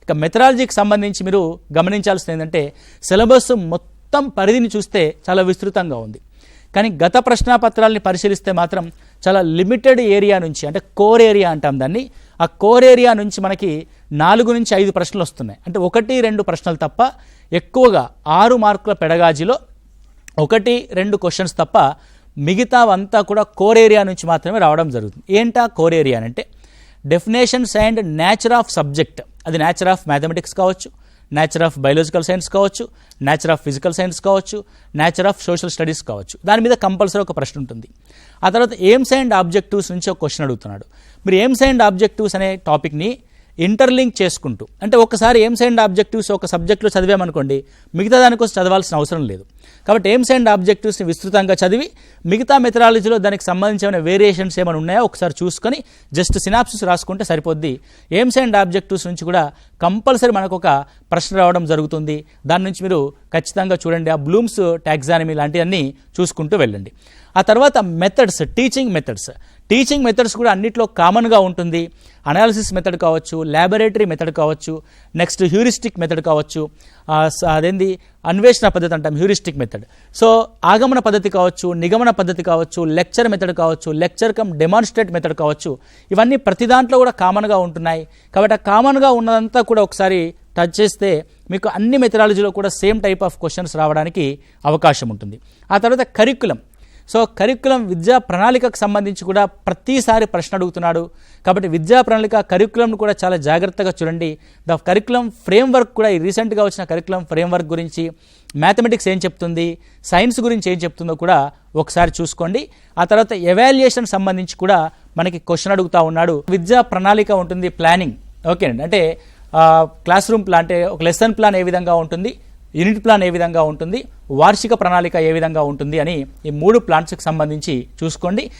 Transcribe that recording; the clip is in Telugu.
ఇక మెథడాలజీకి సంబంధించి మీరు గమనించాల్సింది ఏంటంటే సిలబస్ మొత్తం పరిధిని చూస్తే చాలా విస్తృతంగా ఉంది. కానీ గత ప్రశ్నాపత్రాలని పరిశీలిస్తే మాత్రం చాలా లిమిటెడ్ ఏరియా నుంచి, అంటే కోర్ ఏరియా అంటాం దాన్ని, ఆ కోర్ ఏరియా నుంచి మనకి 4 నుంచి 5 ప్రశ్నలు వస్తున్నాయి. అంటే 1-2 ప్రశ్నలు తప్ప ఎక్కువగా 6 మార్కుల పెడగాజీలో 1-2 క్వశ్చన్స్ తప్ప మిగతావంతా కూడా కోర్ ఏరియా నుంచి మాత్రమే రావడం జరుగుతుంది. ఏంటా కోర్ ఏరియా అంటే definitions and nature of subject. అది నేచర్ ఆఫ్ మ్యాథమెటిక్స్ కావచ్చు, నేచర్ ఆఫ్ బయాలజికల్ సైన్స్ కావచ్చు, నేచర్ ఆఫ్ ఫిజికల్ సైన్స్ కావచ్చు, నేచర్ ఆఫ్ సోషల్ స్టడీస్ కావచ్చు. దాని మీద కంపల్సరీ ఒక ప్రశ్న ఉంటుంది. ఆ తర్వాత ఎయిమ్స్ అండ్ ఆబ్జెక్టివ్స్ నుంచి ఒక క్వశ్చన్ అడుగుతున్నాడు. మీరు ఎయిమ్స్ అండ్ ఆబ్జెక్టివ్స్ అనే టాపిక్ని ఇంటర్లింక్ చేసుకుంటూ, అంటే ఒకసారి ఎయిమ్స్ అండ్ ఆబ్జెక్టివ్స్ ఒక సబ్జెక్ట్లో చదివామనుకోండి, మిగతా దానికోసం చదవాల్సిన అవసరం లేదు. కాబట్టి ఎయిమ్స్ అండ్ ఆబ్జెక్టివ్స్ని విస్తృతంగా చదివి మిగతా మెథడాలజీలో దానికి సంబంధించిన వేరియేషన్స్ ఏమైనా ఉన్నాయో ఒకసారి చూసుకొని జస్ట్ సినాప్సిస్ రాసుకుంటే సరిపోద్ది. ఎయిమ్స్ అండ్ ఆబ్జెక్టివ్స్ నుంచి కూడా కంపల్సరీ మనకు ఒక ప్రశ్న రావడం జరుగుతుంది. దాని నుంచి మీరు ఖచ్చితంగా చూడండి. ఆ బ్లూమ్స్ టాక్సానమీ లాంటివన్నీ చూసుకుంటూ వెళ్ళండి. ఆ తర్వాత మెథడ్స్, టీచింగ్ మెథడ్స్ కూడా అన్నిట్లో కామన్గా ఉంటుంది. అనాలిసిస్ మెథడ్ కావచ్చు, ల్యాబొరేటరీ మెథడ్ కావచ్చు, నెక్స్ట్ హ్యూరిస్టిక్ మెథడ్ కావచ్చు, అదేంది అన్వేషణ పద్ధతి అంటాం హ్యూరిస్టిక్ మెథడ్. సో ఆగమన పద్ధతి కావచ్చు, నిగమన పద్ధతి కావచ్చు, లెక్చర్ మెథడ్ కావచ్చు, లెక్చర్ కమ్ డెమాన్స్ట్రేట్ మెథడ్ కావచ్చు, ఇవన్నీ ప్రతి దాంట్లో కూడా కామన్గా ఉంటున్నాయి. కాబట్టి ఆ కామన్గా ఉన్నదంతా కూడా ఒకసారి టచ్ చేస్తే మీకు అన్ని మెథడాలజీలో కూడా సేమ్ టైప్ ఆఫ్ క్వశ్చన్స్ రావడానికి అవకాశం ఉంటుంది. ఆ తర్వాత కరిక్యులం. సో కరిక్యులం విద్యా ప్రణాళికకు సంబంధించి కూడా ప్రతిసారి ప్రశ్న అడుగుతున్నాడు. కాబట్టి విద్యా ప్రణాళిక కరిక్యులంను కూడా చాలా జాగ్రత్తగా చూడండి. ద కరిక్యులం ఫ్రేమ్వర్క్ కూడా ఈ రీసెంట్గా వచ్చిన కరిక్యులం ఫ్రేమ్వర్క్ గురించి, మ్యాథమెటిక్స్ ఏం చెప్తుంది, సైన్స్ గురించి ఏం చెప్తుందో కూడా ఒకసారి చూసుకోండి. ఆ తర్వాత ఎవాల్యుయేషన్ సంబంధించి కూడా మనకి క్వశ్చన్ అడుగుతూ ఉన్నాడు. విద్యా ప్రణాళిక ఉంటుంది, ప్లానింగ్, ఓకేనండి. అంటే క్లాస్ రూమ్ ప్లాన్, అంటే ఒక లెసన్ ప్లాన్ ఏ విధంగా ఉంటుంది, యూనిట్ ప్లాన్ ఏ విధంగా ఉంటుంది, వార్షిక ప్రణాళిక ఏ విధంగా ఉంటుంది అని ఈ 3 ప్లాన్స్కి సంబంధించి చూసుకోండి.